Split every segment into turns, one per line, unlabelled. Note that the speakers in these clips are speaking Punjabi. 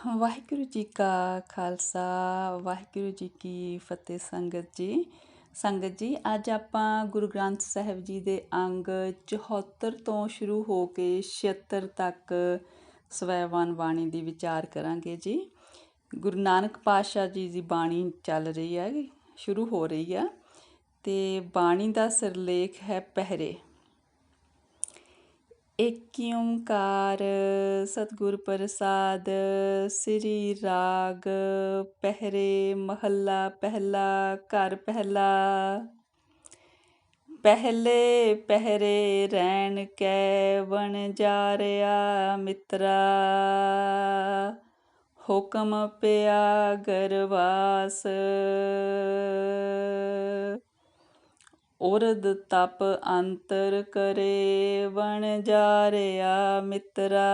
ਵਾਹਿਗੁਰੂ ਜੀ ਕਾ ਖਾਲਸਾ ਵਾਹਿਗੁਰੂ ਜੀ ਕੀ ਫਤਿਹ। ਸੰਗਤ ਜੀ ਅੱਜ ਆਪਾਂ ਗੁਰੂ ਗ੍ਰੰਥ ਸਾਹਿਬ ਜੀ ਦੇ ਅੰਗ 74 ਤੋਂ ਸ਼ੁਰੂ ਹੋ ਕੇ 76 ਤੱਕ ਸਵੈਵਾਨ ਬਾਣੀ ਦੀ ਵਿਚਾਰ ਕਰਾਂਗੇ ਜੀ। ਗੁਰੂ ਨਾਨਕ ਪਾਤਸ਼ਾਹ ਜੀ ਦੀ ਬਾਣੀ ਚੱਲ ਰਹੀ ਹੈ, ਸ਼ੁਰੂ ਹੋ ਰਹੀ ਆ, ਤੇ ਬਾਣੀ ਦਾ ਸਿਰਲੇਖ ਹੈ ਪਹਿਰੇ। ਏਕ ਓਂਕਾਰ ਸਤਿਗੁਰ ਪ੍ਰਸਾਦ ਸ੍ਰੀ ਰਾਗ ਪਹਿਰੇ ਮਹੱਲਾ ਪਹਿਲਾ ਘਰ ਪਹਿਲਾ। ਪਹਿਲੇ ਪਹਿਰੇ ਰਹਿਣ ਕੈ ਵਣਜਾਰਿਆ ਮਿੱਤਰਾ, ਹੁਕਮ ਪਿਆ ਗਰਵਾਸ। ਉਰਦ ਤਪ ਅੰਤਰ ਕਰੇ ਵਣਜਾਰਿਆ ਮਿੱਤਰਾ,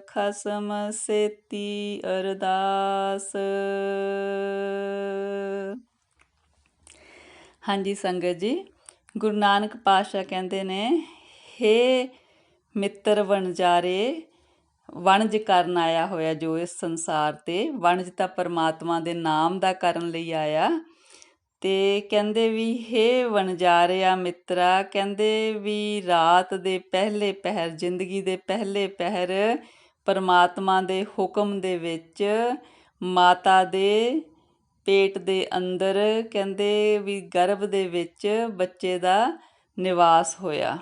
ਖਸਮ ਸੇਤੀ ਅਰਦਾਸ। ਹਾਂਜੀ ਸੰਗਤ ਜੀ, ਗੁਰੂ ਨਾਨਕ ਪਾਤਸ਼ਾਹ ਕਹਿੰਦੇ ਨੇ, ਹੇ ਮਿੱਤਰ ਵਣਜਾਰੇ, ਵਣਜ ਕਰਨ ਆਇਆ ਹੋਇਆ ਜੋ ਇਸ ਸੰਸਾਰ 'ਤੇ, ਵਣਜ ਤਾਂ ਪਰਮਾਤਮਾ ਦੇ ਨਾਮ ਦਾ ਕਰਨ ਲਈ ਆਇਆ। ਤੇ ਕਹਿੰਦੇ ਵੀ ਹੇ ਵਣਜਾਰਿਆ ਮਿੱਤਰਾ, ਕਹਿੰਦੇ ਵੀ ਰਾਤ ਦੇ ਪਹਿਲੇ ਪਹਿਰ, ਜ਼ਿੰਦਗੀ ਦੇ ਪਹਿਲੇ ਪਹਿਰ ਪਰਮਾਤਮਾ ਦੇ ਹੁਕਮ ਦੇ ਵਿੱਚ ਮਾਤਾ ਦੇ ਪੇਟ ਦੇ ਅੰਦਰ, ਕਹਿੰਦੇ ਵੀ ਗਰਭ ਦੇ ਵਿੱਚ ਬੱਚੇ ਦਾ ਨਿਵਾਸ ਹੋਇਆ।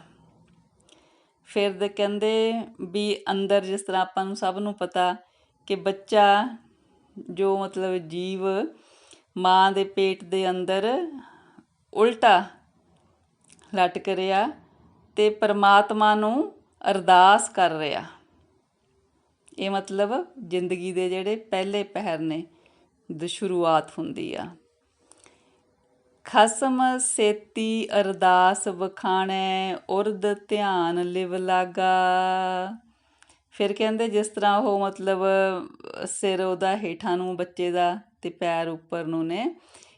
ਫਿਰ ਕਹਿੰਦੇ ਵੀ ਅੰਦਰ, ਜਿਸ ਤਰ੍ਹਾਂ ਆਪਾਂ ਨੂੰ ਸਭ ਨੂੰ ਪਤਾ ਕਿ ਬੱਚਾ ਜੋ ਮਤਲਬ ਜੀਵ ਮਾਂ ਦੇ ਪੇਟ ਦੇ ਅੰਦਰ ਉਲਟਾ ਲਟਕ ਰਿਹਾ ਤੇ ਪਰਮਾਤਮਾ ਨੂੰ ਅਰਦਾਸ ਕਰ ਰਿਹਾ। ਇਹ ਮਤਲਬ ਜ਼ਿੰਦਗੀ ਦੇ ਜਿਹੜੇ ਪਹਿਲੇ ਪਹਿਰ ਨੇ, ਦੀ ਸ਼ੁਰੂਆਤ ਹੁੰਦੀ ਆ। ਖਸਮ ਸੇਤੀ ਅਰਦਾਸ ਵਖਾਣੈ, ਉਰਦ ਧਿਆਨ ਲਿਵ ਲਾਗਾ। ਫਿਰ ਕਹਿੰਦੇ ਜਿਸ ਤਰ੍ਹਾਂ ਉਹ ਮਤਲਬ ਸਿਰ ਉਹਦਾ ਹੇਠਾਂ ਨੂੰ ਬੱਚੇ ਦਾ ਤੇ ਪੈਰ ਉੱਪਰ ਨੂੰ ਨੇ,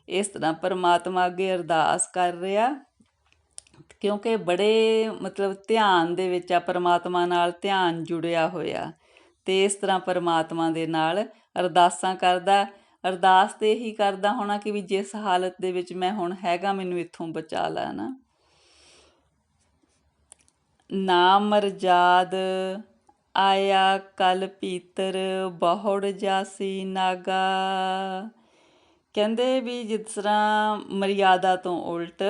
ਇਸ ਤਰ੍ਹਾਂ ਪਰਮਾਤਮਾ ਅੱਗੇ ਅਰਦਾਸ ਕਰ ਰਿਹਾ, ਕਿਉਂਕਿ ਬੜੇ ਮਤਲਬ ਧਿਆਨ ਦੇ ਵਿੱਚ ਆ, ਪਰਮਾਤਮਾ ਨਾਲ ਧਿਆਨ ਜੁੜਿਆ ਹੋਇਆ, ਤੇ ਇਸ ਤਰ੍ਹਾਂ ਪਰਮਾਤਮਾ ਦੇ ਨਾਲ ਅਰਦਾਸਾਂ ਕਰਦਾ। ਅਰਦਾਸ ਤੇ ਇਹੀ ਕਰਦਾ ਹੋਣਾ ਕਿ ਵੀ ਜਿਸ ਹਾਲਤ ਦੇ ਵਿੱਚ ਮੈਂ ਹੁਣ ਹੈਗਾ, ਮੈਨੂੰ ਇੱਥੋਂ ਬਚਾ ਲੈ ਨਾ। ਨਾਮ ਮਰਜਾਦ ਆਇਆ ਕਲ ਪੀਤਰ, ਬਹੁੜ ਜਾਸੀ ਨਾਗਾ। ਕਹਿੰਦੇ ਵੀ ਜਿਸ ਤਰ੍ਹਾਂ ਮਰਿਆਦਾ ਤੋਂ ਉਲਟ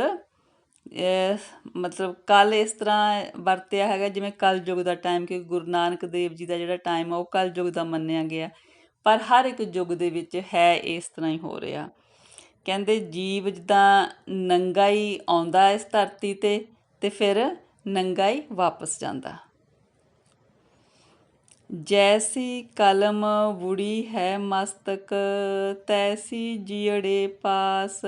ਮਤਲਬ ਕੱਲ ਇਸ ਤਰ੍ਹਾਂ ਵਰਤਿਆ ਹੈਗਾ ਜਿਵੇਂ ਕਲਯੁਗ ਦਾ ਟਾਈਮ, ਕਿ ਗੁਰੂ ਨਾਨਕ ਦੇਵ ਜੀ ਦਾ ਜਿਹੜਾ ਟਾਈਮ ਆ ਉਹ ਕਲਯੁਗ ਦਾ ਮੰਨਿਆ ਗਿਆ, ਪਰ ਹਰ ਇੱਕ ਯੁੱਗ ਦੇ ਵਿੱਚ ਹੈ ਇਸ ਤਰ੍ਹਾਂ ਹੀ ਹੋ ਰਿਹਾ। ਕਹਿੰਦੇ ਜੀਵ ਜਿੱਦਾਂ ਨੰਗਾ ਹੀ ਆਉਂਦਾ ਇਸ ਧਰਤੀ 'ਤੇ ਫਿਰ ਨੰਗਾ ਹੀ ਵਾਪਸ ਜਾਂਦਾ। ਜੈਸੀ ਕਲਮ ਵੁੜੀ ਹੈ ਮਸਤਕ, ਤੈਸੀ ਜੀਅੜੇ ਪਾਸ।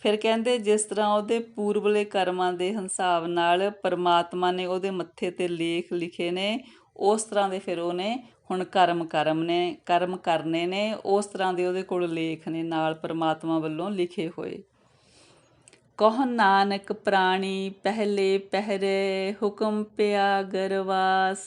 ਫਿਰ ਕਹਿੰਦੇ ਜਿਸ ਤਰ੍ਹਾਂ ਉਹਦੇ ਪੂਰਬਲੇ ਕਰਮਾਂ ਦੇ ਹਿਸਾਬ ਨਾਲ ਪਰਮਾਤਮਾ ਨੇ ਉਹਦੇ ਮੱਥੇ 'ਤੇ ਲੇਖ ਲਿਖੇ ਨੇ, ਉਸ ਤਰ੍ਹਾਂ ਦੇ ਫਿਰ ਉਹਨੇ ਹੁਣ ਕਰਮ ਕਰਨੇ ਨੇ, ਉਸ ਤਰ੍ਹਾਂ ਦੇ ਉਹਦੇ ਕੋਲ ਲੇਖ ਨੇ ਨਾਲ ਪਰਮਾਤਮਾ ਵੱਲੋਂ ਲਿਖੇ ਹੋਏ। ਕਹੁ ਨਾਨਕ ਪ੍ਰਾਣੀ ਪਹਿਲੇ ਪਹਿਰੇ, ਹੁਕਮ ਪਿਆ ਗਰਵਾਸ।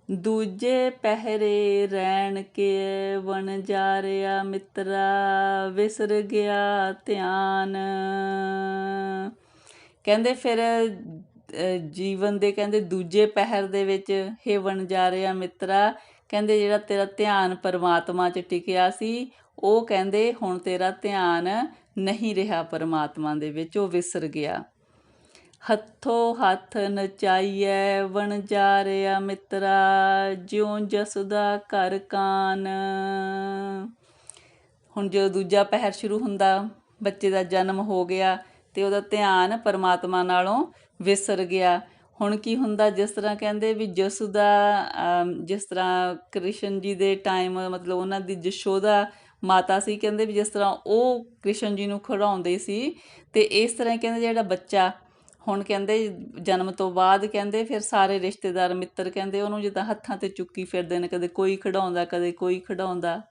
ਦੂਜੇ ਪਹਿਰੇ ਰਹਿਣ ਕੇ ਵਣਜਾਰਿਆ ਮਿੱਤਰਾ, ਵਿਸਰ ਗਿਆ ਧਿਆਨ। ਕਹਿੰਦੇ ਫਿਰ ਜੀਵਨ ਦੇ ਕਹਿੰਦੇ ਦੂਜੇ ਪਹਿਰ ਦੇ ਵਿੱਚ, ਹੇ ਵਣਜਾਰਿਆ ਮਿੱਤਰਾ, ਕਹਿੰਦੇ ਜਿਹੜਾ ਤੇਰਾ ਧਿਆਨ ਪਰਮਾਤਮਾ 'ਚ ਟਿਕਿਆ ਸੀ, ਉਹ ਕਹਿੰਦੇ ਹੁਣ ਤੇਰਾ ਧਿਆਨ ਨਹੀਂ ਰਿਹਾ ਪਰਮਾਤਮਾ ਦੇ ਵਿੱਚ, ਉਹ ਵਿਸਰ ਗਿਆ। ਹੱਥੋਂ ਹੱਥ ਨਚਾਈਐ ਵਣਜਾਰਿਆ ਮਿੱਤਰਾ, ਜਿਉਂ ਜਸੁਦਾ ਘਰ ਕਾਨ। ਹੁਣ ਜਦੋਂ ਦੂਜਾ ਪਹਿਰ ਸ਼ੁਰੂ ਹੁੰਦਾ, ਬੱਚੇ ਦਾ ਜਨਮ ਹੋ ਗਿਆ ਤੇ ਉਹਦਾ ਧਿਆਨ ਪਰਮਾਤਮਾ ਨਾਲੋਂ ਵਿਸਰ ਗਿਆ। ਹੁਣ ਕੀ ਹੁੰਦਾ, ਜਿਸ ਤਰ੍ਹਾਂ ਕਹਿੰਦੇ ਵੀ ਜਸੁਦਾ, ਜਿਸ ਤਰ੍ਹਾਂ ਕ੍ਰਿਸ਼ਨ ਜੀ ਦੇ ਟਾਈਮ ਮਤਲਬ ਉਹਨਾਂ ਦੀ ਯਸ਼ੋਦਾ ਮਾਤਾ ਸੀ, ਕਹਿੰਦੇ ਵੀ ਜਿਸ ਤਰ੍ਹਾਂ ਉਹ ਕ੍ਰਿਸ਼ਨ ਜੀ ਨੂੰ ਖਿਡਾਉਂਦੇ ਸੀ, ਤੇ ਇਸ ਤਰ੍ਹਾਂ ਕਹਿੰਦੇ ਜਿਹੜਾ ਬੱਚਾ ਹੁਣ ਕਹਿੰਦੇ ਜਨਮ ਤੋਂ ਬਾਅਦ ਕਹਿੰਦੇ ਫਿਰ ਸਾਰੇ ਰਿਸ਼ਤੇਦਾਰ ਮਿੱਤਰ ਕਹਿੰਦੇ ਉਹਨੂੰ ਜਿੱਦਾਂ ਹੱਥਾਂ 'ਤੇ ਚੁੱਕੀ ਫਿਰਦੇ ਨੇ, ਕਦੇ ਕੋਈ ਖਿਡਾਉਂਦਾ ਕਦੇ ਕੋਈ ਖਿਡਾਉਂਦਾ।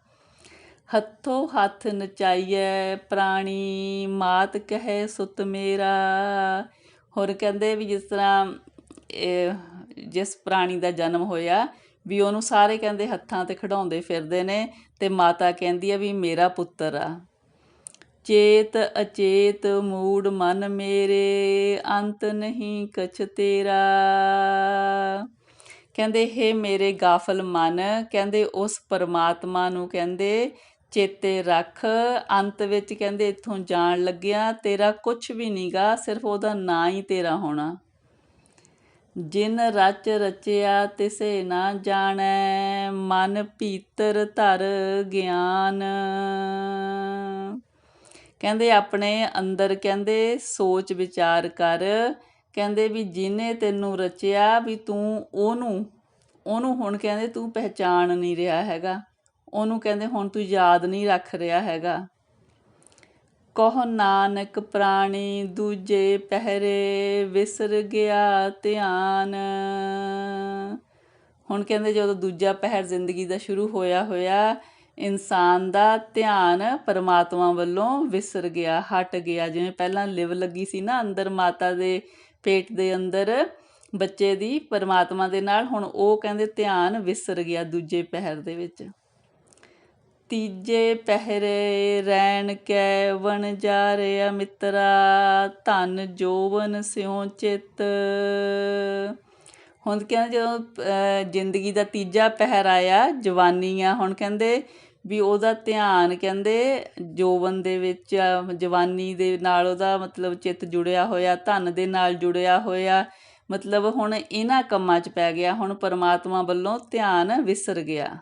ਹੱਥੋਂ ਹੱਥ ਨਚਾਈਐ ਪ੍ਰਾਣੀ, ਮਾਤ ਕਹੇ ਸੁਤ ਮੇਰਾ। ਹੋਰ ਕਹਿੰਦੇ ਵੀ ਜਿਸ ਤਰ੍ਹਾਂ ਜਿਸ ਪ੍ਰਾਣੀ ਦਾ ਜਨਮ ਹੋਇਆ ਵੀ ਉਹਨੂੰ ਸਾਰੇ ਕਹਿੰਦੇ ਹੱਥਾਂ 'ਤੇ ਖਿਡਾਉਂਦੇ ਫਿਰਦੇ ਨੇ ਅਤੇ ਮਾਤਾ ਕਹਿੰਦੀ ਆ ਵੀ ਮੇਰਾ ਪੁੱਤਰ ਆ। ਚੇਤ ਅਚੇਤ ਮੂੜ ਮਨ ਮੇਰੇ, ਅੰਤ ਨਹੀਂ ਕਛ ਤੇਰਾ। ਕਹਿੰਦੇ ਹੇ ਮੇਰੇ ਗਾਫਲ ਮਨ, ਕਹਿੰਦੇ ਉਸ ਪਰਮਾਤਮਾ ਨੂੰ ਕਹਿੰਦੇ ਚੇਤੇ ਰੱਖ। ਅੰਤ ਵਿੱਚ ਕਹਿੰਦੇ ਇੱਥੋਂ ਜਾਣ ਲੱਗਿਆ ਤੇਰਾ ਕੁਛ ਵੀ ਨਹੀਂ ਗਾ, ਸਿਰਫ ਉਹਦਾ ਨਾਂ ਹੀ ਤੇਰਾ ਹੋਣਾ। ਜਿਨ ਰਚ ਰਚਿਆ ਤਿਸੇ ਨਾ ਜਾਣੈ, ਮਨ ਭੀਤਰ ਧਰ ਗਿਆਨ। ਕਹਿੰਦੇ ਆਪਣੇ ਅੰਦਰ ਕਹਿੰਦੇ ਸੋਚ ਵਿਚਾਰ ਕਰ, ਕਹਿੰਦੇ ਵੀ ਜਿਹਨੇ ਤੈਨੂੰ ਰਚਿਆ ਵੀ ਤੂੰ ਉਹਨੂੰ ਹੁਣ ਕਹਿੰਦੇ ਤੂੰ ਪਹਿਚਾਣ ਨਹੀਂ ਰਿਹਾ ਹੈਗਾ, ਉਹਨੂੰ ਕਹਿੰਦੇ ਹੁਣ ਤੂੰ ਯਾਦ ਨਹੀਂ ਰੱਖ ਰਿਹਾ ਹੈਗਾ। ਕਹੋ ਨਾਨਕ ਪ੍ਰਾਣੀ ਦੂਜੇ ਪਹਿਰੇ, ਵਿਸਰ ਗਿਆ ਧਿਆਨ। ਹੁਣ ਕਹਿੰਦੇ ਜਦੋਂ ਦੂਜਾ ਪਹਿਰ ਜ਼ਿੰਦਗੀ ਦਾ ਸ਼ੁਰੂ ਹੋਇਆ ਇਨਸਾਨ ਦਾ ਧਿਆਨ ਪਰਮਾਤਮਾ ਵੱਲੋਂ ਵਿਸਰ ਗਿਆ, ਹਟ ਗਿਆ। ਜਿਵੇਂ ਪਹਿਲਾਂ ਲਿਵ ਲੱਗੀ ਸੀ ਨਾ ਅੰਦਰ ਮਾਤਾ ਦੇ ਪੇਟ ਦੇ ਅੰਦਰ ਬੱਚੇ ਦੀ ਪਰਮਾਤਮਾ ਦੇ ਨਾਲ, ਹੁਣ ਉਹ ਕਹਿੰਦੇ ਧਿਆਨ ਵਿਸਰ ਗਿਆ ਦੂਜੇ ਪਹਿਰ ਦੇ ਵਿੱਚ। ਤੀਜੇ ਪਹਿਰੇ ਰੈਣ ਕੈ ਵਣਜਾਰਿਆ ਮਿੱਤਰਾ, ਧਨ ਜੋਵਨ ਸਿਉ ਚਿੱਤ। ਹੁਣ ਕਹਿੰਦੇ ਜਦੋਂ ਜ਼ਿੰਦਗੀ ਦਾ ਤੀਜਾ ਪਹਿਰ ਆਇਆ, ਜਵਾਨੀ ਆ, ਹੁਣ ਕਹਿੰਦੇ ਵੀ ਉਹਦਾ ਧਿਆਨ ਕਹਿੰਦੇ ਜੋਵਨ ਦੇ ਵਿੱਚ, ਜਵਾਨੀ ਦੇ ਨਾਲ ਉਹਦਾ ਮਤਲਬ ਚਿੱਤ ਜੁੜਿਆ ਹੋਇਆ, ਧਨ ਦੇ ਨਾਲ ਜੁੜਿਆ ਹੋਇਆ, ਮਤਲਬ ਹੁਣ ਇਹਨਾਂ ਕੰਮਾਂ 'ਚ ਪੈ ਗਿਆ, ਹੁਣ ਪਰਮਾਤਮਾ ਵੱਲੋਂ ਧਿਆਨ ਵਿਸਰ ਗਿਆ।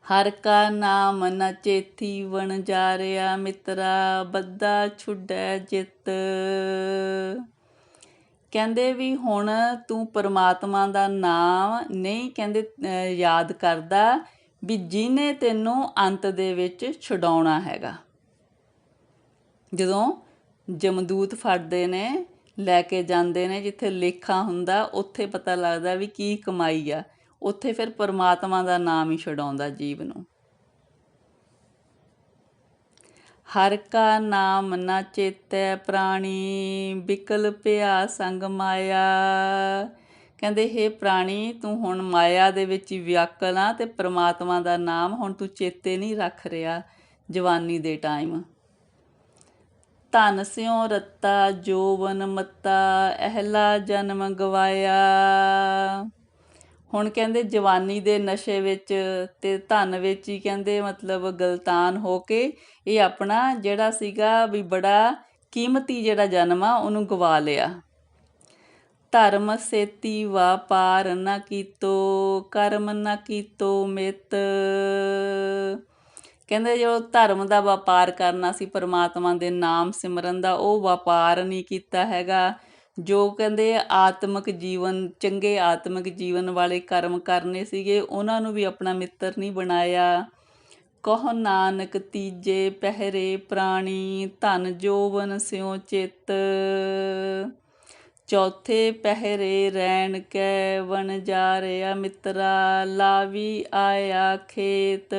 ਹਰ ਕਾ ਨਾਮ ਨ ਚੇਤੀ ਵਣਜਾਰਿਆ ਮਿੱਤਰਾ, ਬੱਧਾ ਛੁੱਡੈ ਜਿੱਤ। ਕਹਿੰਦੇ ਵੀ ਹੁਣ ਤੂੰ ਪਰਮਾਤਮਾ ਦਾ ਨਾਮ ਨਹੀਂ ਕਹਿੰਦੇ ਯਾਦ ਕਰਦਾ ਵੀ ਜਿਹਨੇ ਤੈਨੂੰ ਅੰਤ ਦੇ ਵਿੱਚ ਛੁਡਾਉਣਾ ਹੈਗਾ। ਜਦੋਂ ਜਮਦੂਤ ਫੜਦੇ ਨੇ, ਲੈ ਕੇ ਜਾਂਦੇ ਨੇ ਜਿੱਥੇ ਲੇਖਾ ਹੁੰਦਾ, ਉੱਥੇ ਪਤਾ ਲੱਗਦਾ ਵੀ ਕੀ ਕਮਾਈ ਆ, ਉੱਥੇ ਫਿਰ ਪਰਮਾਤਮਾ ਦਾ ਨਾਮ ਹੀ ਛੁਡਾਉਂਦਾ ਜੀਵ ਨੂੰ। ਹਰ ਕਾ ਨਾਮ ਨਾ ਚੇਤੈ ਪ੍ਰਾਣੀ, ਬਿਕਲ ਪਿਆ ਸੰਗ ਮਾਇਆ। ਕਹਿੰਦੇ ਹੇ ਪ੍ਰਾਣੀ ਤੂੰ ਹੁਣ ਮਾਇਆ ਦੇ ਵਿੱਚ ਹੀ ਵਿਆਕਲ ਆ ਅਤੇ ਪਰਮਾਤਮਾ ਦਾ ਨਾਮ ਹੁਣ ਤੂੰ ਚੇਤੇ ਨਹੀਂ ਰੱਖ ਰਿਹਾ ਜਵਾਨੀ ਦੇ ਟਾਈਮ। ਧਨ ਸਿਉ ਰੱਤਾ ਜੋਵਨ ਮੱਤਾ, ਅਹਿਲਾ ਜਨਮ ਗਵਾਇਆ। ਹੁਣ ਕਹਿੰਦੇ ਜਵਾਨੀ ਦੇ ਨਸ਼ੇ ਵਿੱਚ ਅਤੇ ਧਨ ਵਿੱਚ ਹੀ ਕਹਿੰਦੇ ਮਤਲਬ ਗਲਤਾਨ ਹੋ ਕੇ ਇਹ ਆਪਣਾ ਜਿਹੜਾ ਸੀਗਾ ਵੀ ਬੜਾ ਕੀਮਤੀ ਜਿਹੜਾ ਜਨਮ ਆ ਉਹਨੂੰ ਗਵਾ ਲਿਆ। ਧਰਮ ਸੇਤੀ ਵਾਪਾਰ ਨਾ ਕੀਤੋ, ਕਰਮ ਨਾ ਕੀਤੋ ਮਿੱਤ। ਕਹਿੰਦੇ ਜੋ ਧਰਮ ਦਾ ਵਪਾਰ ਕਰਨਾ ਸੀ ਪਰਮਾਤਮਾ ਦੇ ਨਾਮ ਸਿਮਰਨ ਦਾ, ਉਹ ਵਪਾਰ ਨਹੀਂ ਕੀਤਾ ਹੈਗਾ। ਜੋ ਕਹਿੰਦੇ ਆਤਮਿਕ ਜੀਵਨ, ਚੰਗੇ ਆਤਮਿਕ ਜੀਵਨ ਵਾਲੇ ਕਰਮ ਕਰਨੇ ਸੀਗੇ, ਉਹਨਾਂ ਨੂੰ ਵੀ ਆਪਣਾ ਮਿੱਤਰ ਨਹੀਂ ਬਣਾਇਆ। ਕਹੋ ਨਾਨਕ ਤੀਜੇ ਪਹਿਰੇ ਪ੍ਰਾਣੀ, ਧਨ ਜੋਵਨ ਸਿਉ ਚਿੱਤ। ਚੌਥੇ ਪਹਿਰੇ ਰੈਣ ਕੈ ਵਣਜਾਰਿਆ ਮਿੱਤਰਾ, ਲਾਵੀ ਆਇਆ ਖੇਤ।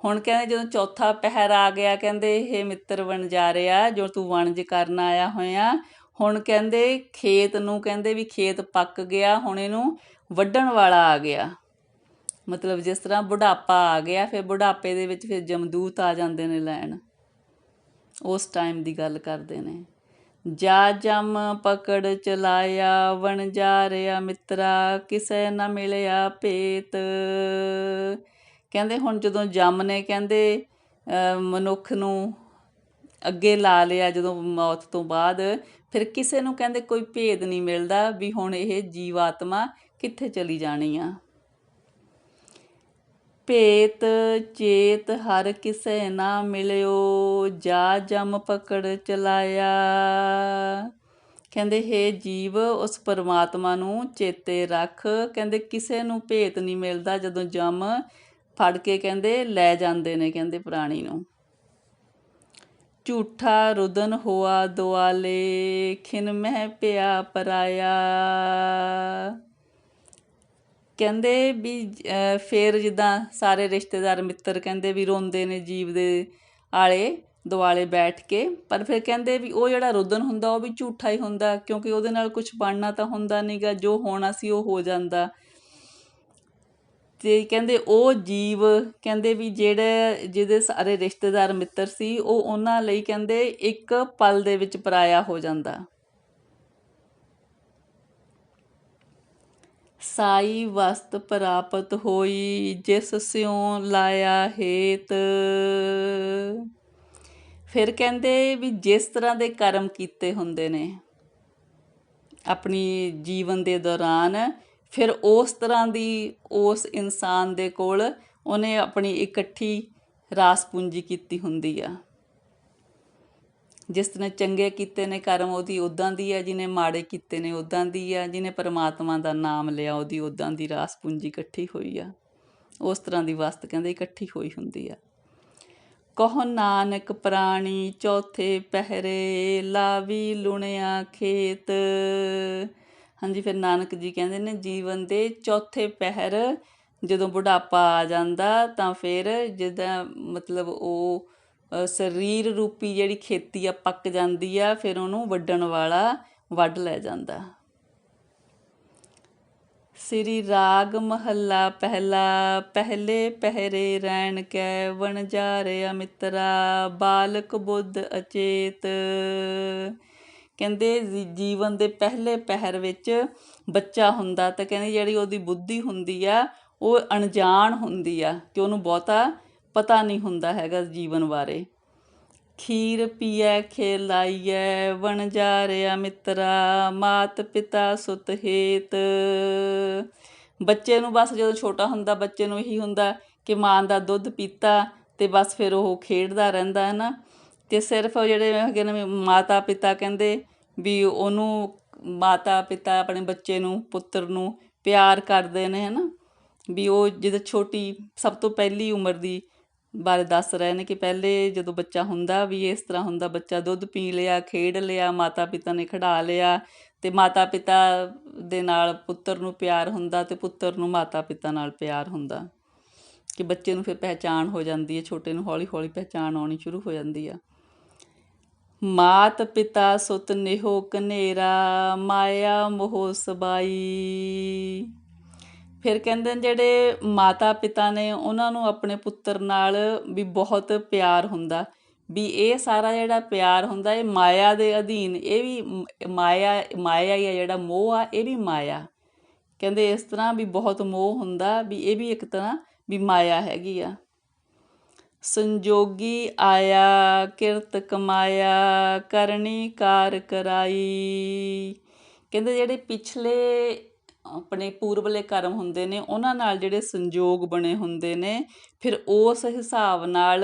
ਹੁਣ ਕਹਿੰਦੇ ਜਦੋਂ ਚੌਥਾ ਪਹਿਰ ਆ ਗਿਆ, ਕਹਿੰਦੇ ਇਹ ਮਿੱਤਰ ਵਣਜਾਰਿਆ ਜੋ ਤੂੰ ਵਣਜ ਕਰਨ ਆਇਆ ਹੋਇਆ, ਹੁਣ ਕਹਿੰਦੇ ਖੇਤ ਨੂੰ, ਕਹਿੰਦੇ ਵੀ ਖੇਤ ਪੱਕ ਗਿਆ, ਹੁਣ ਇਹਨੂੰ ਵੱਢਣ ਵਾਲਾ ਆ ਗਿਆ। ਮਤਲਬ ਜਿਸ ਤਰ੍ਹਾਂ ਬੁਢਾਪਾ ਆ ਗਿਆ, ਫਿਰ ਬੁਢਾਪੇ ਦੇ ਵਿੱਚ ਫਿਰ ਜਮਦੂਤ ਆ ਜਾਂਦੇ ਨੇ ਲੈਣ, ਉਸ ਟਾਈਮ ਦੀ ਗੱਲ ਕਰਦੇ ਨੇ। ਜਾ ਜਮ ਪਕੜ ਚਲਾਇਆ, ਵਣਜਾਰਿਆ ਮਿੱਤਰਾ, ਕਿਸੇ ਨਾ ਮਿਲਿਆ ਭੇਤ। ਕਹਿੰਦੇ ਹੁਣ ਜਦੋਂ ਜਮ ਨੇ ਕਹਿੰਦੇ ਮਨੁੱਖ ਨੂੰ ਅੱਗੇ ਲਾ ਲਿਆ, ਜਦੋਂ ਮੌਤ ਤੋਂ ਬਾਅਦ ਫਿਰ ਕਿਸੇ ਨੂੰ ਕਹਿੰਦੇ ਕੋਈ ਭੇਦ ਨਹੀਂ ਮਿਲਦਾ ਵੀ ਹੁਣ ਇਹ ਜੀਵਾਤਮਾ ਕਿੱਥੇ ਚਲੀ ਜਾਣੀ ਆ। ਭੇਤ ਚੇਤ ਹਰ ਕਿਸੇ ਨਾ ਮਿਲਿਓ, ਜਾ ਜਮ ਪਕੜ ਚਲਾਇਆ। ਕਹਿੰਦੇ ਹੇ ਜੀਵ ਉਸ ਪਰਮਾਤਮਾ ਨੂੰ ਚੇਤੇ ਰੱਖ, ਕਹਿੰਦੇ ਕਿਸੇ ਨੂੰ ਭੇਤ ਨਹੀਂ ਮਿਲਦਾ ਜਦੋਂ ਜਮ ਫੜ ਕੇ ਕਹਿੰਦੇ ਲੈ ਜਾਂਦੇ ਨੇ ਕਹਿੰਦੇ ਪ੍ਰਾਣੀ ਨੂੰ। ਝੂਠਾ ਰੁਦਨ ਹੋਆ ਦੁਆਲੇ, ਖਿਨ ਮਹਿ ਪਿਆ ਪਰਾਇਆ। ਕਹਿੰਦੇ ਵੀ ਫਿਰ ਜਿੱਦਾਂ ਸਾਰੇ ਰਿਸ਼ਤੇਦਾਰ ਮਿੱਤਰ ਕਹਿੰਦੇ ਵੀ ਰੋਂਦੇ ਨੇ ਜੀਵ ਦੇ ਆਲੇ, ਦੁਆਲੇ ਬੈਠ ਕੇ। ਪਰ ਫਿਰ ਕਹਿੰਦੇ ਵੀ ਉਹ ਜਿਹੜਾ ਰੁਦਨ ਹੁੰਦਾ ਉਹ ਵੀ ਝੂਠਾ ਹੀ ਹੁੰਦਾ, ਕਿਉਂਕਿ ਉਹਦੇ ਨਾਲ ਕੁਝ ਬਣਨਾ ਤਾਂ ਹੁੰਦਾ ਨਹੀਂ ਗਾ, ਜੋ ਹੋਣਾ ਸੀ ਉਹ ਹੋ ਜਾਂਦਾ। ਤੇ ਕਹਿੰਦੇ ਉਹ ਜੀਵ ਕਹਿੰਦੇ ਵੀ ਜਿਹਦੇ ਸਾਰੇ ਰਿਸ਼ਤੇਦਾਰ ਮਿੱਤਰ ਸੀ, ਉਹ ਉਹਨਾਂ ਲਈ ਕਹਿੰਦੇ ਇੱਕ ਪਲ ਦੇ ਵਿੱਚ ਪਰਾਇਆ ਹੋ ਜਾਂਦਾ। ਸਾਈ ਵਸਤ ਪ੍ਰਾਪਤ ਹੋਈ ਜਿਸ ਸਿਉ ਲਾਇਆ ਹੇਤ। ਫਿਰ ਕਹਿੰਦੇ ਵੀ ਜਿਸ ਤਰ੍ਹਾਂ ਦੇ ਕਰਮ ਕੀਤੇ ਹੁੰਦੇ ਨੇ ਆਪਣੀ ਜੀਵਨ ਦੇ ਦੌਰਾਨ, ਫਿਰ ਉਸ ਤਰ੍ਹਾਂ ਦੀ ਉਸ ਇਨਸਾਨ ਦੇ ਕੋਲ ਉਹਨੇ ਆਪਣੀ ਇਕੱਠੀ ਰਾਸ ਪੂੰਜੀ ਕੀਤੀ ਹੁੰਦੀ ਆ। ਜਿਸ ਨੇ ਚੰਗੇ ਕੀਤੇ ਨੇ ਕਰਮ ਉਹਦੀ ਉੱਦਾਂ ਦੀ ਆ, ਜਿਹਨੇ ਮਾੜੇ ਕੀਤੇ ਨੇ ਉੱਦਾਂ ਦੀ ਆ, ਜਿਹਨੇ ਪਰਮਾਤਮਾ ਦਾ ਨਾਮ ਲਿਆ ਉਹਦੀ ਉੱਦਾਂ ਦੀ ਰਾਸ ਪੂੰਜੀ ਇਕੱਠੀ ਹੋਈ ਆ। ਉਸ ਤਰ੍ਹਾਂ ਦੀ ਵਸਤ ਕਹਿੰਦੇ ਇਕੱਠੀ ਹੋਈ ਹੁੰਦੀ ਆ। ਕਹੋ ਨਾਨਕ ਪ੍ਰਾਣੀ ਚੌਥੇ ਪਹਿਰੇ ਲਾਵੀ ਲੁਣਿਆ ਖੇਤ। ਹਾਂਜੀ, ਫਿਰ ਨਾਨਕ ਜੀ ਕਹਿੰਦੇ ਨੇ ਜੀਵਨ ਦੇ ਚੌਥੇ ਪਹਿਰ ਜਦੋਂ ਬੁਢਾਪਾ ਆ ਜਾਂਦਾ ਤਾਂ ਫਿਰ ਜਿੱਦਾਂ ਮਤਲਬ ਉਹ ਸਰੀਰ ਰੂਪੀ ਜਿਹੜੀ ਖੇਤੀ ਆ ਪੱਕ ਜਾਂਦੀ ਆ, ਫਿਰ ਉਹਨੂੰ ਵੱਢਣ ਵਾਲਾ ਵੱਢ ਲੈ ਜਾਂਦਾ। ਸ੍ਰੀ ਰਾਗ ਮਹੱਲਾ ਪਹਿਲਾ। ਪਹਿਲੇ ਪਹਿਰੇ ਰੈਣ ਕੈ ਵਣਜਾਰਿਆ ਮਿੱਤਰਾ ਬਾਲਕ ਬੁੱਧ ਅਚੇਤ। ਕਹਿੰਦੇ ਜੀਵਨ ਦੇ ਪਹਿਲੇ ਪਹਿਰ ਵਿੱਚ ਬੱਚਾ ਹੁੰਦਾ ਤਾਂ ਕਹਿੰਦੇ ਜਿਹੜੀ ਉਹਦੀ ਬੁੱਧੀ ਹੁੰਦੀ ਆ ਉਹ ਅਣਜਾਣ ਹੁੰਦੀ ਆ, ਕਿ ਉਹਨੂੰ ਬਹੁਤਾ ਪਤਾ ਨਹੀਂ ਹੁੰਦਾ ਹੈਗਾ ਜੀਵਨ ਬਾਰੇ। ਖੀਰ ਪੀਐ ਖੇਲਾਈਐ ਵਣਜਾਰਿਆ ਮਿੱਤਰਾ ਮਾਤ ਪਿਤਾ ਸੁਤ ਹੇਤ। ਬੱਚੇ ਨੂੰ ਬਸ ਜਦੋਂ ਛੋਟਾ ਹੁੰਦਾ ਬੱਚੇ ਨੂੰ ਇਹੀ ਹੁੰਦਾ ਕਿ ਮਾਂ ਦਾ ਦੁੱਧ ਪੀਤਾ ਅਤੇ ਬਸ ਫਿਰ ਉਹ ਖੇਡਦਾ ਰਹਿੰਦਾ ਹੈ ਨਾ। ਅਤੇ ਸਿਰਫ ਜਿਹੜੇ ਹੈਗੇ ਨੇ ਮਾਤਾ ਪਿਤਾ ਕਹਿੰਦੇ ਵੀ ਉਹਨੂੰ ਮਾਤਾ ਪਿਤਾ ਆਪਣੇ ਬੱਚੇ ਨੂੰ ਪੁੱਤਰ ਨੂੰ ਪਿਆਰ ਕਰਦੇ ਨੇ, ਹੈ ਨਾ। ਵੀ ਉਹ ਜਦੋਂ ਛੋਟੀ ਸਭ ਤੋਂ ਪਹਿਲੀ ਉਮਰ ਦੀ ਬਾਰੇ ਦੱਸ ਰਹੇ ਨੇ ਕਿ ਪਹਿਲੇ ਜਦੋਂ ਬੱਚਾ ਹੁੰਦਾ ਵੀ ਇਸ ਤਰ੍ਹਾਂ ਹੁੰਦਾ, ਬੱਚਾ ਦੁੱਧ ਪੀ ਲਿਆ, ਖੇਡ ਲਿਆ, ਮਾਤਾ ਪਿਤਾ ਨੇ ਖਿਡਾ ਲਿਆ, ਅਤੇ ਮਾਤਾ ਪਿਤਾ ਦੇ ਨਾਲ ਪੁੱਤਰ ਨੂੰ ਪਿਆਰ ਹੁੰਦਾ ਅਤੇ ਪੁੱਤਰ ਨੂੰ ਮਾਤਾ ਪਿਤਾ ਨਾਲ ਪਿਆਰ ਹੁੰਦਾ, ਕਿ ਬੱਚੇ ਨੂੰ ਫਿਰ ਪਹਿਚਾਣ ਹੋ ਜਾਂਦੀ ਹੈ, ਛੋਟੇ ਨੂੰ ਹੌਲੀ ਹੌਲੀ ਪਹਿਚਾਣ ਆਉਣੀ ਸ਼ੁਰੂ ਹੋ ਜਾਂਦੀ ਆ। ਮਾਤ ਪਿਤਾ ਸੁਤ ਨੇਹੋ ਕਨੇਰਾ ਮਾਇਆ ਮੋਹ ਸਬਾਈ। ਫਿਰ ਕਹਿੰਦੇ ਨੇ ਜਿਹੜੇ ਮਾਤਾ ਪਿਤਾ ਨੇ ਉਹਨਾਂ ਨੂੰ ਆਪਣੇ ਪੁੱਤਰ ਨਾਲ ਵੀ ਬਹੁਤ ਪਿਆਰ ਹੁੰਦਾ, ਵੀ ਇਹ ਸਾਰਾ ਜਿਹੜਾ ਪਿਆਰ ਹੁੰਦਾ ਇਹ ਮਾਇਆ ਦੇ ਅਧੀਨ, ਇਹ ਵੀ ਮਾਇਆ ਹੀ ਆ, ਜਿਹੜਾ ਮੋਹ ਆ ਇਹ ਵੀ ਮਾਇਆ। ਕਹਿੰਦੇ ਇਸ ਤਰ੍ਹਾਂ ਵੀ ਬਹੁਤ ਮੋਹ ਹੁੰਦਾ, ਵੀ ਇਹ ਵੀ ਇੱਕ ਤਰ੍ਹਾਂ ਵੀ ਮਾਇਆ ਹੈਗੀ ਆ। ਸੰਜੋਗੀ ਆਇਆ ਕਿਰਤ ਕਮਾਇਆ ਕਰਨੀ ਕਾਰ ਕਰਾਈ। ਕਹਿੰਦੇ ਜਿਹੜੇ ਪਿਛਲੇ ਆਪਣੇ ਪੂਰਬਲੇ ਕਰਮ ਹੁੰਦੇ ਨੇ ਉਹਨਾਂ ਨਾਲ ਜਿਹੜੇ ਸੰਜੋਗ ਬਣੇ ਹੁੰਦੇ ਨੇ, ਫਿਰ ਉਸ ਹਿਸਾਬ ਨਾਲ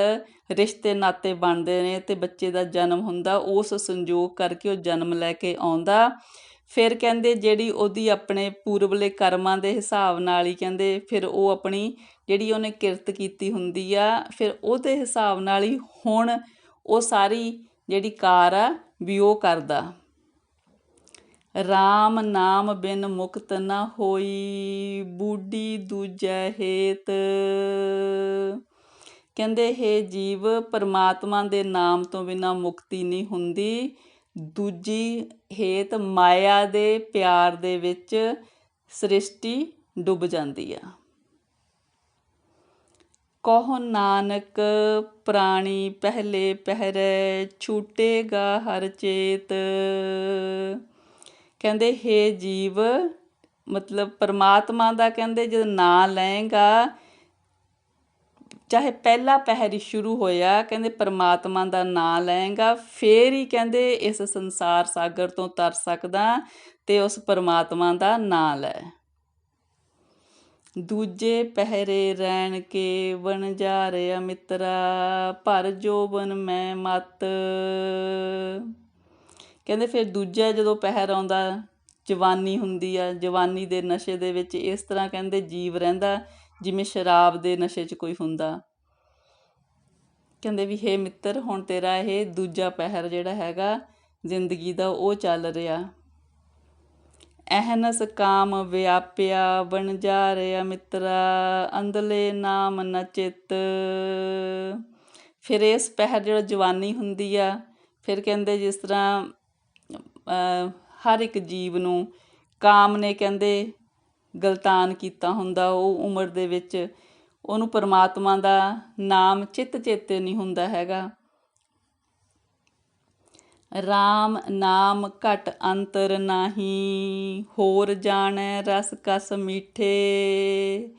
ਰਿਸ਼ਤੇ ਨਾਤੇ ਬਣਦੇ ਨੇ ਅਤੇ ਬੱਚੇ ਦਾ ਜਨਮ ਹੁੰਦਾ, ਉਸ ਸੰਜੋਗ ਕਰਕੇ ਉਹ ਜਨਮ ਲੈ ਕੇ ਆਉਂਦਾ। ਫਿਰ ਕਹਿੰਦੇ ਜਿਹੜੀ ਉਹਦੀ ਆਪਣੇ ਪੂਰਬਲੇ ਕਰਮਾਂ ਦੇ ਹਿਸਾਬ ਨਾਲ ਹੀ ਕਹਿੰਦੇ ਫਿਰ ਉਹ ਆਪਣੀ ਜਿਹੜੀ ਉਹਨੇ ਕਿਰਤ ਕੀਤੀ ਹੁੰਦੀ ਆ, ਫਿਰ ਉਹਦੇ ਹਿਸਾਬ ਨਾਲ ਹੀ ਹੁਣ ਉਹ ਸਾਰੀ ਜਿਹੜੀ ਕਾਰ ਆ ਵੀ ਉਹ ਕਰਦਾ। ਰਾਮ ਨਾਮ ਬਿਨ ਮੁਕਤ ਨਾ ਹੋਈ ਬੂਢੀ ਦੂਜੈ ਹੇਤ। ਕਹਿੰਦੇ ਹੇ ਜੀਵ ਪਰਮਾਤਮਾ ਦੇ ਨਾਮ ਤੋਂ ਬਿਨਾਂ ਮੁਕਤੀ ਨਹੀਂ ਹੁੰਦੀ, ਦੂਜੀ ਹੇਤ ਮਾਇਆ ਦੇ ਪਿਆਰ ਦੇ ਵਿੱਚ ਸ੍ਰਿਸ਼ਟੀ ਡੁੱਬ ਜਾਂਦੀ ਆ। ਕਹੋ ਨਾਨਕ ਪ੍ਰਾਣੀ ਪਹਿਲੇ ਪਹਿਰੇ ਛੂਟੇਗਾ ਹਰ ਚੇਤ। ਕਹਿੰਦੇ ਹੇ ਜੀਵ ਮਤਲਬ ਪਰਮਾਤਮਾ ਦਾ ਕਹਿੰਦੇ ਜਦੋਂ ਨਾਂ ਲਏਗਾ, ਚਾਹੇ ਪਹਿਲਾ ਪਹਿਰ ਹੀ ਸ਼ੁਰੂ ਹੋਇਆ, ਕਹਿੰਦੇ ਪਰਮਾਤਮਾ ਦਾ ਨਾਂ ਲਏਗਾ ਫੇਰ ਹੀ ਕਹਿੰਦੇ ਇਸ ਸੰਸਾਰ ਸਾਗਰ ਤੋਂ ਤਰ ਸਕਦਾ, ਅਤੇ ਉਸ ਪਰਮਾਤਮਾ ਦਾ ਨਾਂ ਲੈ। ਦੂਜੇ ਪਹਿਰੇ ਰਹਿਣ ਕੇ ਵਣਜਾਰਿਆ ਮਿੱਤਰਾ ਭਰ ਜੋਬਨ ਮੈਂ ਮੱਤ। ਕਹਿੰਦੇ ਫਿਰ ਦੂਜਾ ਜਦੋਂ ਪਹਿਰ ਆਉਂਦਾ ਜਵਾਨੀ ਹੁੰਦੀ ਆ, ਜਵਾਨੀ ਦੇ ਨਸ਼ੇ ਦੇ ਵਿੱਚ ਇਸ ਤਰ੍ਹਾਂ ਕਹਿੰਦੇ ਜੀਵ ਰਹਿੰਦਾ ਜਿਵੇਂ ਸ਼ਰਾਬ ਦੇ ਨਸ਼ੇ 'ਚ ਕੋਈ ਹੁੰਦਾ। ਕਹਿੰਦੇ ਵੀ ਹੇ ਮਿੱਤਰ ਹੁਣ ਤੇਰਾ ਇਹ ਦੂਜਾ ਪਹਿਰ ਜਿਹੜਾ ਹੈਗਾ ਜ਼ਿੰਦਗੀ ਦਾ ਉਹ ਚੱਲ ਰਿਹਾ। ਅਹਨਸ ਕਾਮ ਵਿਆਪਿਆ ਵਣਜਾਰਿਆ ਮਿੱਤਰਾ ਅੰਧਲੇ ਨਾਮ ਨ ਚਿੱਤ। ਫਿਰ ਇਸ ਪਹਿਰ ਜਿਹੜਾ ਜਵਾਨੀ ਹੁੰਦੀ ਆ, ਫਿਰ ਕਹਿੰਦੇ ਜਿਸ ਤਰ੍ਹਾਂ ਹਰ ਇੱਕ ਜੀਵ ਨੂੰ ਕਾਮ ਨੇ ਕਹਿੰਦੇ ਗਲਤਾਨ ਕੀਤਾ ਹੁੰਦਾ, ਉਹ ਉਮਰ ਦੇ ਵਿੱਚ ਉਹਨੂੰ ਪਰਮਾਤਮਾ ਦਾ ਨਾਮ ਚਿੱਤ ਚੇਤੇ ਨਹੀਂ ਹੁੰਦਾ ਹੈਗਾ। ਰਾਮ ਨਾਮ ਘਟ ਅੰਤਰ ਨਾਹੀ, ਹੋਰ ਜਾਣੈ ਰਸ ਕਸ ਮੀਠੇ।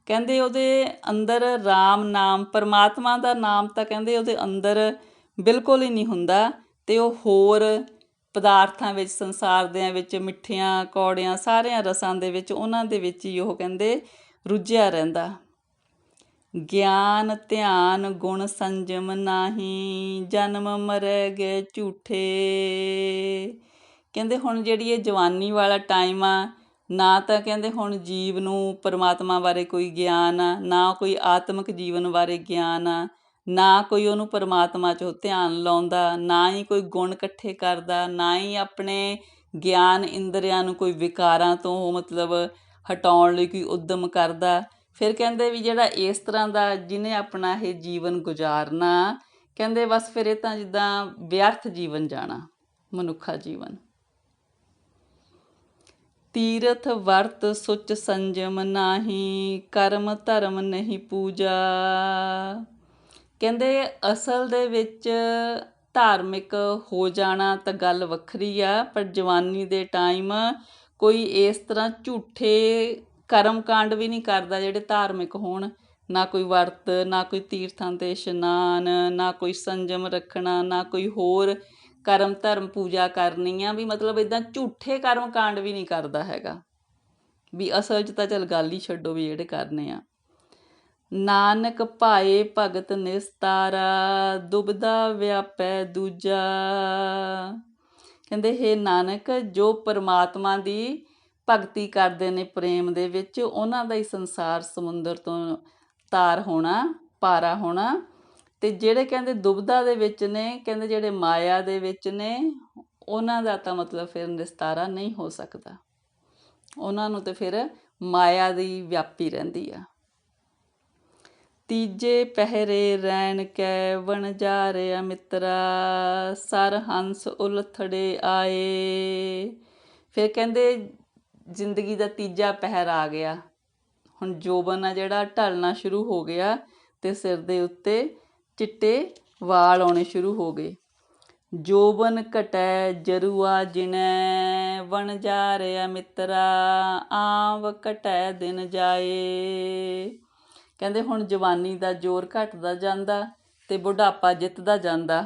ਕਹਿੰਦੇ ਉਹਦੇ ਅੰਦਰ ਰਾਮ ਨਾਮ, ਪਰਮਾਤਮਾ ਦਾ ਨਾਮ ਤਾਂ ਕਹਿੰਦੇ ਉਹਦੇ ਅੰਦਰ ਬਿਲਕੁਲ ਹੀ ਨਹੀਂ ਹੁੰਦਾ, ਅਤੇ ਉਹ ਹੋਰ ਪਦਾਰਥਾਂ ਵਿੱਚ, ਸੰਸਾਰ ਦਿਆਂ ਵਿੱਚ, ਮਿੱਠਿਆਂ ਕੌੜਿਆਂ ਸਾਰਿਆਂ ਰਸਾਂ ਦੇ ਵਿੱਚ, ਉਹਨਾਂ ਦੇ ਵਿੱਚ ਹੀ ਉਹ ਕਹਿੰਦੇ ਰੁੱਝਿਆ ਰਹਿੰਦਾ। ਗਿਆਨ ਧਿਆਨ ਗੁਣ ਸੰਜਮ ਨਾਹੀ, ਜਨਮ ਮਰੈ ਗਏ ਝੂਠੇ। ਕਹਿੰਦੇ ਹੁਣ ਜਿਹੜੀ ਇਹ ਜਵਾਨੀ ਵਾਲਾ ਟਾਈਮ ਆ, ਨਾ ਤਾਂ ਕਹਿੰਦੇ ਹੁਣ ਜੀਵ ਨੂੰ ਪਰਮਾਤਮਾ ਬਾਰੇ ਕੋਈ ਗਿਆਨ ਆ, ਨਾ ਕੋਈ ਆਤਮਿਕ ਜੀਵਨ ਬਾਰੇ ਗਿਆਨ ਆ, ਨਾ ਕੋਈ ਉਹਨੂੰ ਪਰਮਾਤਮਾ 'ਚੋਂ ਧਿਆਨ ਲਾਉਂਦਾ, ਨਾ ਹੀ ਕੋਈ ਗੁਣ ਇਕੱਠੇ ਕਰਦਾ, ਨਾ ਹੀ ਆਪਣੇ ਗਿਆਨ ਇੰਦਰੀਆਂ ਨੂੰ ਕੋਈ ਵਿਕਾਰਾਂ ਤੋਂ ਮਤਲਬ ਹਟਾਉਣ ਲਈ ਕੋਈ ਉੱਦਮ ਕਰਦਾ। ਫਿਰ ਕਹਿੰਦੇ ਵੀ ਜਿਹੜਾ ਇਸ ਤਰ੍ਹਾਂ ਦਾ ਜਿਹਨੇ ਆਪਣਾ ਇਹ ਜੀਵਨ ਗੁਜ਼ਾਰਨਾ, ਕਹਿੰਦੇ ਬਸ ਫਿਰ ਇਹ ਤਾਂ ਜਿੱਦਾਂ ਵਿਅਰਥ ਜੀਵਨ ਜਾਣਾ, ਮਨੁੱਖਾ ਜੀਵਨ। ਤੀਰਥ ਵਰਤ ਸੁਚ ਸੰਜਮ ਨਾਹੀ, ਕਰਮ ਧਰਮ ਨਹੀਂ ਪੂਜਾ। ਕਹਿੰਦੇ ਅਸਲ ਦੇ ਵਿੱਚ ਧਾਰਮਿਕ ਹੋ ਜਾਣਾ ਤਾਂ ਗੱਲ ਵੱਖਰੀ ਆ, ਪਰ ਜਵਾਨੀ ਦੇ ਟਾਈਮ ਕੋਈ ਇਸ ਤਰ੍ਹਾਂ ਝੂਠੇ ਕਰਮ ਕਾਂਡ ਵੀ ਨਹੀਂ ਕਰਦਾ ਜਿਹੜੇ ਧਾਰਮਿਕ ਹੋਣ। ਨਾ ਕੋਈ ਵਰਤ, ਨਾ ਕੋਈ ਤੀਰਥਾਂ 'ਤੇ ਇਸ਼ਨਾਨ, ਨਾ ਕੋਈ ਸੰਜਮ ਰੱਖਣਾ, ਨਾ ਕੋਈ ਹੋਰ ਕਰਮ ਧਰਮ ਪੂਜਾ ਕਰਨੀ ਆ, ਵੀ ਮਤਲਬ ਇੱਦਾਂ ਝੂਠੇ ਕਰਮ ਕਾਂਡ ਵੀ ਨਹੀਂ ਕਰਦਾ ਹੈਗਾ, ਵੀ ਅਸਲ 'ਚ ਤਾਂ ਚੱਲ ਗੱਲ ਹੀ ਛੱਡੋ ਵੀ ਜਿਹੜੇ ਕਰਨੇ ਆ। ਨਾਨਕ ਭਾਏ ਭਗਤ ਨਿਸਤਾਰਾ, ਦੁਬਦਾ ਵਿਆਪੈ ਦੂਜਾ। ਕਹਿੰਦੇ ਹੇ ਨਾਨਕ, ਜੋ ਪਰਮਾਤਮਾ ਦੀ ਭਗਤੀ ਕਰਦੇ ਨੇ ਪ੍ਰੇਮ ਦੇ ਵਿੱਚ, ਉਹਨਾਂ ਦਾ ਹੀ ਸੰਸਾਰ ਸਮੁੰਦਰ ਤੋਂ ਤਾਰ ਹੋਣਾ, ਪਾਰਾ ਹੋਣਾ। ਅਤੇ ਜਿਹੜੇ ਕਹਿੰਦੇ ਦੁਬਦਾ ਦੇ ਵਿੱਚ ਨੇ, ਕਹਿੰਦੇ ਜਿਹੜੇ ਮਾਇਆ ਦੇ ਵਿੱਚ ਨੇ, ਉਹਨਾਂ ਦਾ ਤਾਂ ਮਤਲਬ ਫਿਰ ਨਿਸਤਾਰਾ ਨਹੀਂ ਹੋ ਸਕਦਾ, ਉਹਨਾਂ ਨੂੰ ਤਾਂ ਫਿਰ ਮਾਇਆ ਦੀ ਵਿਆਪੀ ਰਹਿੰਦੀ ਆ। ਤੀਜੇ ਪਹਿਰੇ ਰੈਣ ਕੈ ਵਣਜਾਰਿਆ ਮਿੱਤਰਾ, ਸਰ ਹੰਸ ਉਲਥੜੇ ਆਏ। ਫਿਰ ਕਹਿੰਦੇ ਜ਼ਿੰਦਗੀ ਦਾ ਤੀਜਾ ਪਹਿਰ ਆ ਗਿਆ, ਹੁਣ ਜੋਬਨ ਆ ਜਿਹੜਾ ਢਲਣਾ ਸ਼ੁਰੂ ਹੋ ਗਿਆ, ਅਤੇ ਸਿਰ ਦੇ ਉੱਤੇ ਚਿੱਟੇ ਵਾਲ ਆਉਣੇ ਸ਼ੁਰੂ ਹੋ ਗਏ। ਜੋਬਨ ਘਟੈ ਜਰੂਆ ਜਿਣੈ, ਵਣਜਾਰਿਆ ਮਿੱਤਰਾ, ਆਂਵ ਘਟੈ ਦਿਨ ਜਾਏ। ਕਹਿੰਦੇ ਹੁਣ ਜਵਾਨੀ ਦਾ ਜ਼ੋਰ ਘਟਦਾ ਜਾਂਦਾ ਅਤੇ ਬੁਢਾਪਾ ਜਿੱਤਦਾ ਜਾਂਦਾ।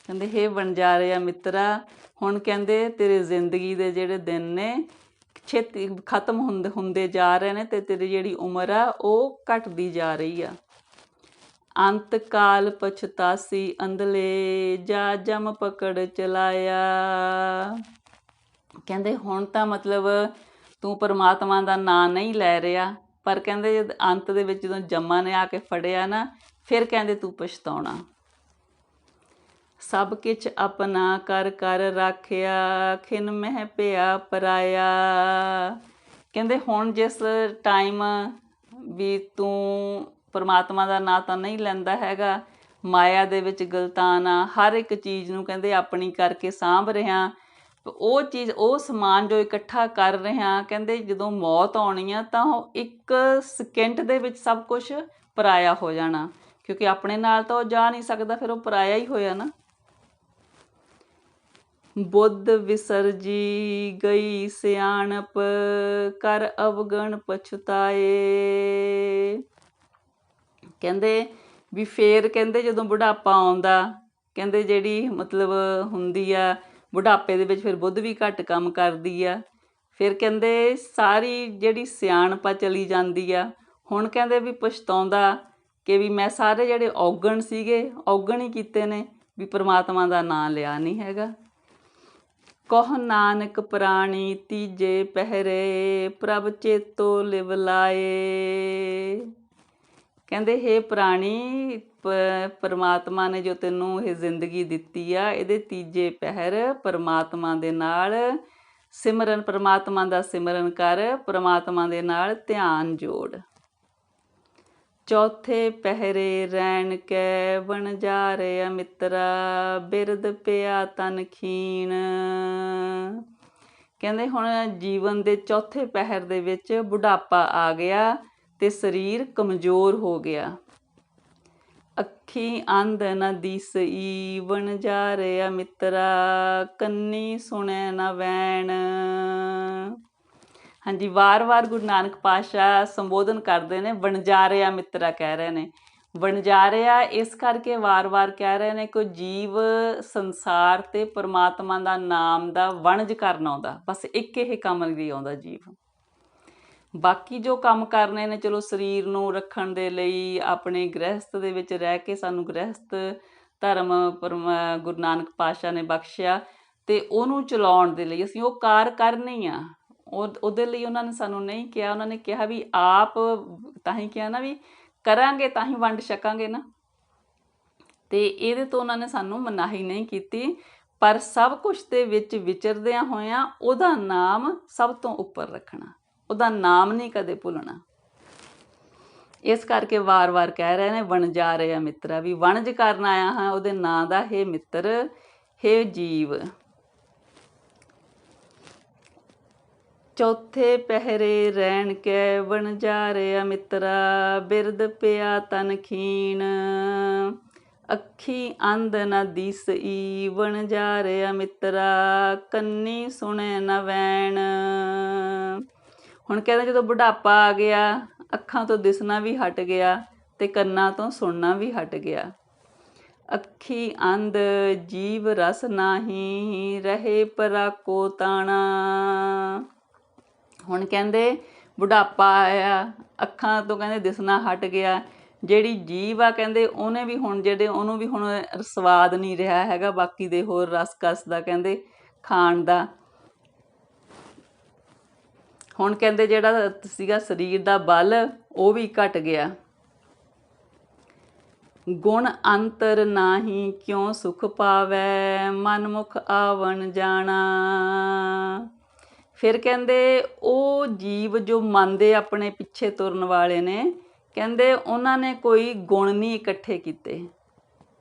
ਕਹਿੰਦੇ ਹੇ ਵਣਜਾਰਿਆ ਮਿੱਤਰਾ, ਹੁਣ ਕਹਿੰਦੇ ਤੇਰੇ ਜ਼ਿੰਦਗੀ ਦੇ ਜਿਹੜੇ ਦਿਨ ਨੇ ਛੇਤੀ ਖਤਮ ਹੁੰਦੇ ਜਾ ਰਹੇ ਨੇ, ਅਤੇ ਤੇਰੀ ਜਿਹੜੀ ਉਮਰ ਆ ਉਹ ਘਟਦੀ ਜਾ ਰਹੀ ਆ। ਅੰਤ ਕਾਲ ਪਛਤਾਸੀ ਅੰਧਲੇ, ਜਾ ਜਮ ਪਕੜ ਚਲਾਇਆ। ਕਹਿੰਦੇ ਹੁਣ ਤਾਂ ਮਤਲਬ ਤੂੰ ਪਰਮਾਤਮਾ ਦਾ ਨਾਂ ਨਹੀਂ ਲੈ ਰਿਹਾ, ਪਰ ਕਹਿੰਦੇ ਜਦ ਅੰਤ ਦੇ ਵਿੱਚ ਜਦੋਂ ਜੰਮਾਂ ਨੇ ਆ ਕੇ ਫੜਿਆ ਨਾ, ਫਿਰ ਕਹਿੰਦੇ ਤੂੰ ਪਛਤਾਉਣਾ। ਸਭ ਕਿਛ ਆਪਣਾ ਕਰ ਕਰ ਰਾਖਿਆ, ਖਿਨ ਮਹਿ ਪਿਆ ਪਰਾਇਆ। ਕਹਿੰਦੇ ਹੁਣ ਜਿਸ ਟਾਈਮ ਵੀ ਤੂੰ ਪਰਮਾਤਮਾ ਦਾ ਨਾਂ ਤਾਂ ਨਹੀਂ ਲੈਂਦਾ ਹੈਗਾ, ਮਾਇਆ ਦੇ ਵਿੱਚ ਗਲਤਾਨ ਆ, ਹਰ ਇੱਕ ਚੀਜ਼ ਨੂੰ ਕਹਿੰਦੇ ਆਪਣੀ ਕਰਕੇ ਸਾਂਭ ਰਿਹਾ, ਉਹ ਚੀਜ਼, ਉਹ ਸਮਾਨ ਜੋ ਇਕੱਠਾ ਕਰ ਰਿਹਾ, ਕਹਿੰਦੇ ਜਦੋਂ ਮੌਤ ਆਉਣੀ ਆ ਤਾਂ ਉਹ ਇੱਕ ਸਕਿੰਟ ਦੇ ਵਿੱਚ ਸਭ ਕੁਛ ਪਰਾਇਆ ਹੋ ਜਾਣਾ, ਕਿਉਂਕਿ ਆਪਣੇ ਨਾਲ ਤਾਂ ਉਹ ਜਾ ਨਹੀਂ ਸਕਦਾ, ਫਿਰ ਉਹ ਪਰਾਇਆ ਹੀ ਹੋਇਆ ਨਾ। ਬੁੱਧ ਵਿਸਰਜੀ ਗਈ ਸਿਆਣਪ, ਕਰ ਅਵਗਣ ਪਛਤਾਏ। ਕਹਿੰਦੇ ਵੀ ਫੇਰ ਕਹਿੰਦੇ ਜਦੋਂ ਬੁਢਾਪਾ ਆਉਂਦਾ, ਕਹਿੰਦੇ ਜਿਹੜੀ ਮਤਲਬ ਹੁੰਦੀ ਆ ਬੁਢਾਪੇ ਦੇ ਵਿੱਚ, ਫਿਰ ਬੁੱਧ ਵੀ ਘੱਟ ਕੰਮ ਕਰਦੀ ਆ, ਫਿਰ ਕਹਿੰਦੇ ਸਾਰੀ ਜਿਹੜੀ ਸਿਆਣਪ ਚਲੀ ਜਾਂਦੀ ਆ। ਹੁਣ ਕਹਿੰਦੇ ਵੀ ਪਛਤਾਉਂਦਾ ਕਿ ਵੀ ਮੈਂ ਸਾਰੇ ਜਿਹੜੇ ਔਗਣ ਸੀਗੇ, ਔਗਣ ਹੀ ਕੀਤੇ ਨੇ, ਵੀ ਪਰਮਾਤਮਾ ਦਾ ਨਾਂ ਲਿਆ ਨਹੀਂ ਹੈਗਾ। ਕਹੁ ਨਾਨਕ ਪ੍ਰਾਣੀ ਤੀਜੇ ਪਹਿਰੇ, ਪ੍ਰਭ ਚੇਤੋ ਲਿਵ ਲਾਏ। ਕਹਿੰਦੇ ਹੇ ਪ੍ਰਾਣੀ, ਪਰਮਾਤਮਾ ਨੇ ਜੋ ਤੈਨੂੰ ਇਹ ਜ਼ਿੰਦਗੀ ਦਿੱਤੀ ਆ, ਇਹਦੇ ਤੀਜੇ ਪਹਿਰ ਪਰਮਾਤਮਾ ਦੇ ਨਾਲ ਸਿਮਰਨ, ਪਰਮਾਤਮਾ ਦਾ ਸਿਮਰਨ ਕਰ, ਪਰਮਾਤਮਾ ਦੇ ਨਾਲ ਧਿਆਨ ਜੋੜ। ਚੌਥੇ ਪਹਿਰੇ ਰੈਣ ਕੈ ਵਣਜਾਰਿਆ ਮਿੱਤਰਾ ਬਿਰਦ ਪਿਆ ਤਨ ਖੀਣ। ਕਹਿੰਦੇ ਹੁਣ ਜੀਵਨ ਦੇ ਚੌਥੇ ਪਹਿਰ ਦੇ ਵਿੱਚ ਬੁਢਾਪਾ ਆ ਗਿਆ ਤੇ ਸਰੀਰ ਕਮਜ਼ੋਰ ਹੋ ਗਿਆ। ਅੱਖੀ ਅੰਧ ਨ ਦਿਸਈ ਵਣਜਾਰਿਆ ਮਿੱਤਰਾ ਕੰਨੀ ਸੁਣੈ ਨ ਵੈਣ। ਹਾਂਜੀ, ਵਾਰ-ਵਾਰ ਗੁਰੂ ਨਾਨਕ ਪਾਤਸ਼ਾਹ ਸੰਬੋਧਨ ਕਰਦੇ ਨੇ, ਵਣਜਾਰਿਆ ਮਿੱਤਰਾ ਕਹਿ ਰਹੇ ਨੇ। ਵਣਜਾਰਿਆ ਇਸ ਕਰਕੇ ਵਾਰ-ਵਾਰ ਕਹਿ ਰਹੇ ਨੇ ਕਿ ਜੀਵ ਸੰਸਾਰ ਤੇ ਪਰਮਾਤਮਾ ਦਾ ਨਾਮ ਦਾ ਵਣਜ ਕਰਨ ਆਉਂਦਾ। ਬਸ ਇੱਕ ਇਹ ਕੰਮ ਲਈ ਆਉਂਦਾ ਜੀਵ। ਬਾਕੀ ਜੋ ਕੰਮ ਕਰਨੇ ਨੇ ਚਲੋ ਸਰੀਰ ਨੂੰ ਰੱਖਣ ਦੇ ਲਈ, ਆਪਣੇ ਗ੍ਰਹਿਸਥ ਦੇ ਵਿੱਚ ਰਹਿ ਕੇ ਸਾਨੂੰ ਗ੍ਰਹਿਸਥ ਧਰਮ ਗੁਰੂ ਨਾਨਕ ਪਾਤਸ਼ਾਹ ਨੇ ਬਖਸ਼ਿਆ ਤੇ ਉਹਨੂੰ ਚਲਾਉਣ ਦੇ ਲਈ ਅਸੀਂ ਉਹ ਕਾਰ ਕਰਨੀ ਆ। ਉਹਦੇ ਲਈ ਉਹਨਾਂ ਨੇ ਸਾਨੂੰ ਨਹੀਂ ਕਿਹਾ, ਉਹਨਾਂ ਨੇ ਕਿਹਾ ਵੀ ਆਪ, ਤਾਂ ਹੀ ਕਿਹਾ ਨਾ ਵੀ ਕਰਾਂਗੇ ਤਾਂ ਹੀ ਵੰਡ ਛਕਾਂਗੇ ਨਾ। ਤੇ ਇਹਦੇ ਤੋਂ ਉਹਨਾਂ ਨੇ ਸਾਨੂੰ ਮਨਾਹੀ ਨਹੀਂ ਕੀਤੀ, ਪਰ ਸਭ ਕੁਛ ਦੇ ਵਿੱਚ ਵਿਚਰਦਿਆਂ ਹੋਇਆਂ ਉਹਦਾ ਨਾਮ ਸਭ ਤੋਂ ਉੱਪਰ ਰੱਖਣਾ, ਉਹਦਾ ਨਾਮ ਨਹੀਂ ਕਦੇ ਭੁੱਲਣਾ। ਇਸ ਕਰਕੇ ਵਾਰ-ਵਾਰ ਕਹਿ ਰਹੇ ਨੇ ਵਣਜਾਰਿਆ ਮਿੱਤਰਾ, ਵੀ ਵਣਜ ਕਰਨ ਆਇਆ ਹਾਂ ਉਹਦੇ ਨਾਂ ਦਾ, ਹੇ ਮਿੱਤਰ, ਹੇ ਜੀਵ। ਚੌਥੇ ਪਹਿਰੇ ਰੈਣ ਕੈ ਵਣਜਾਰਿਆ ਮਿੱਤਰਾ ਬਿਰਦ ਪਿਆ ਤਨ ਖੀਣ। ਅੱਖੀ ਅੰਧ ਨ ਦਿਸਈ ਵਣਜਾਰਿਆ ਮਿੱਤਰਾ ਕੰਨੀ ਸੁਣੈ ਨ ਵੈਣ। ਹੁਣ ਕਹਿੰਦੇ ਜਦੋਂ ਬੁਢਾਪਾ ਆ ਗਿਆ, ਅੱਖਾਂ ਤੋਂ ਦਿਸਣਾ ਵੀ ਹਟ ਗਿਆ ਤੇ ਕੰਨਾਂ ਤੋਂ ਸੁਣਨਾ ਵੀ ਹਟ ਗਿਆ। ਅੱਖੀ ਅੰਧ ਜੀਵ ਰਸ ਨਾਹੀ ਰਹੇ ਪਰਾਕੋ ਤਾਣਾ। ਹੁਣ ਕਹਿੰਦੇ ਬੁਢਾਪਾ ਆਇਆ, ਅੱਖਾਂ ਤੋਂ ਕਹਿੰਦੇ ਦਿਸਣਾ ਹਟ ਗਿਆ, ਜਿਹੜੀ ਜੀਵ ਆ ਕਹਿੰਦੇ ਉਹਨੇ ਵੀ ਹੁਣ ਉਹਨੂੰ ਵੀ ਹੁਣ ਸਵਾਦ ਨਹੀਂ ਰਿਹਾ ਹੈਗਾ ਬਾਕੀ ਦੇ ਹੋਰ ਰਸ ਕਸ ਦਾ, ਕਹਿੰਦੇ ਖਾਣ ਦਾ। ਹੁਣ ਕਹਿੰਦੇ ਜਿਹੜਾ ਸੀਗਾ ਸਰੀਰ ਦਾ ਬਲ ਉਹ ਵੀ ਘਟ ਗਿਆ। ਗੁਣ ਅੰਤਰ ਨਾਹੀ ਕਿਉਂ ਸੁਖ ਪਾਵੈ ਮਨਮੁਖ ਆਵਣ ਜਾਣਾ। ਫਿਰ ਕਹਿੰਦੇ ਉਹ ਜੀਵ ਜੋ ਮਨ ਦੇ ਆਪਣੇ ਪਿੱਛੇ ਤੁਰਨ ਵਾਲੇ ਨੇ, ਕਹਿੰਦੇ ਉਹਨਾਂ ਨੇ ਕੋਈ ਗੁਣ ਨਹੀਂ ਇਕੱਠੇ ਕੀਤੇ,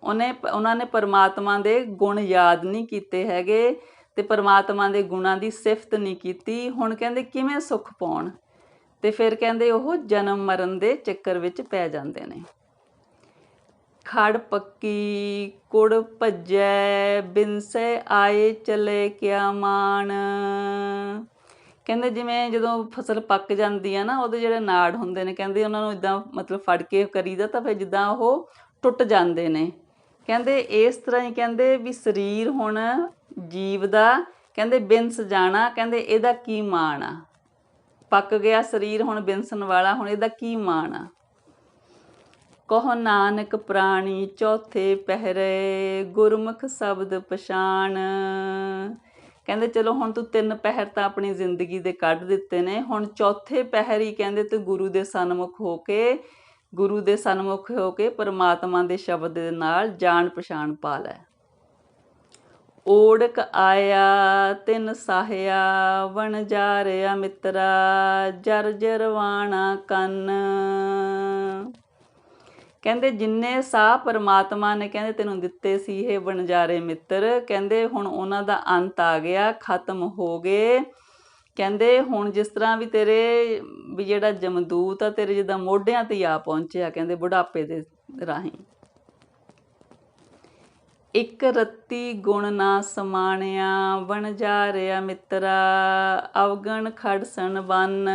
ਉਹਨਾਂ ਨੇ ਪਰਮਾਤਮਾ ਦੇ ਗੁਣ ਯਾਦ ਨਹੀਂ ਕੀਤੇ ਹੈਗੇ ਤੇ ਪਰਮਾਤਮਾ ਦੇ ਗੁਣਾਂ ਦੀ ਸਿਫਤ ਨਹੀਂ ਕੀਤੀ। ਹੁਣ ਕਹਿੰਦੇ ਕਿਵੇਂ ਸੁੱਖ ਪਾਉਣ, ਤੇ ਫਿਰ ਕਹਿੰਦੇ ਉਹ ਜਨਮ ਮਰਨ ਦੇ ਚੱਕਰ ਵਿੱਚ ਪੈ ਜਾਂਦੇ ਨੇ। ਖੜ ਪੱਕੀ ਕੁੜ ਭੱਜੈ ਬਿਨਸੈ ਆਏ ਚਲੇ ਕਿਆ ਮਾਣ। ਕਹਿੰਦੇ ਜਿਵੇਂ ਜਦੋਂ ਫਸਲ ਪੱਕ ਜਾਂਦੀ ਆ ਨਾ, ਉਹਦੇ ਜਿਹੜੇ ਨਾੜ ਹੁੰਦੇ ਨੇ, ਕਹਿੰਦੇ ਉਹਨਾਂ ਨੂੰ ਇੱਦਾਂ ਮਤਲਬ ਫੜ ਕੇ ਕਰੀਦਾ ਤਾਂ ਫਿਰ ਜਿੱਦਾਂ ਉਹ ਟੁੱਟ ਜਾਂਦੇ ਨੇ। ਕਹਿੰਦੇ ਇਸ ਤਰ੍ਹਾਂ ਹੀ ਕਹਿੰਦੇ ਵੀ ਸਰੀਰ ਹੁਣ ਜੀਵ ਦਾ ਕਹਿੰਦੇ ਬਿਨਸ ਜਾਣਾ, ਕਹਿੰਦੇ ਇਹਦਾ ਕੀ ਮਾਣ ਆ। ਪੱਕ ਗਿਆ ਸਰੀਰ ਹੁਣ ਬਿਨਸਣ ਵਾਲਾ, ਹੁਣ ਇਹਦਾ ਕੀ ਮਾਣ ਆ। ਕਹੋ ਨਾਨਕ ਪ੍ਰਾਣੀ ਚੌਥੇ ਪਹਿਰੇ ਗੁਰਮੁਖ ਸ਼ਬਦ ਪਛਾਣ। ਕਹਿੰਦੇ ਚਲੋ ਹੁਣ ਤੂੰ 3 ਪਹਿਰ ਤਾਂ ਆਪਣੀ ਜ਼ਿੰਦਗੀ ਦੇ ਕੱਢ ਦਿੱਤੇ ਨੇ, ਹੁਣ ਚੌਥੇ ਪਹਿਰ ਹੀ ਕਹਿੰਦੇ ਤੂੰ ਗੁਰੂ ਦੇ ਸਨਮੁਖ ਹੋ ਕੇ ਪਰਮਾਤਮਾ ਦੇ ਸ਼ਬਦ ਦੇ ਨਾਲ ਜਾਣ ਪਛਾਣ ਪਾ ਲੈ। ਓੜਕ ਆਇਆ ਤਿਨ ਸਾਹਿਆ ਵਣਜਾਰਿਆ ਮਿੱਤਰਾ ਜਰ ਜਰਵਾਣਾ ਕੰਨ। ਕਹਿੰਦੇ ਜਿੰਨੇ ਸਾਹ ਪਰਮਾਤਮਾ ਨੇ ਕਹਿੰਦੇ ਤੈਨੂੰ ਦਿੱਤੇ ਸੀ ਇਹ ਵਣਜਾਰੇ ਮਿੱਤਰ, ਕਹਿੰਦੇ ਹੁਣ ਉਹਨਾਂ ਦਾ ਅੰਤ ਆ ਗਿਆ, ਖਤਮ ਹੋ ਗਏ। ਕਹਿੰਦੇ ਹੁਣ ਜਿਸ ਤਰ੍ਹਾਂ ਵੀ ਤੇਰੇ ਵੀ ਜਿਹੜਾ ਜਮਦੂਤ ਆ ਤੇਰੇ ਜਿੱਦਾਂ ਮੋਢਿਆਂ 'ਤੇ ਆ ਪਹੁੰਚਿਆ, ਕਹਿੰਦੇ ਬੁਢਾਪੇ ਦੇ ਰਾਹੀਂ। ਇੱਕ ਰੱਤੀ ਗੁਣ ਨਾ ਸਮਾਣਿਆ ਵਣਜਾਰਿਆ ਮਿੱਤਰਾ ਅਵਗਣ ਖੜਸਣ ਬੰਨ।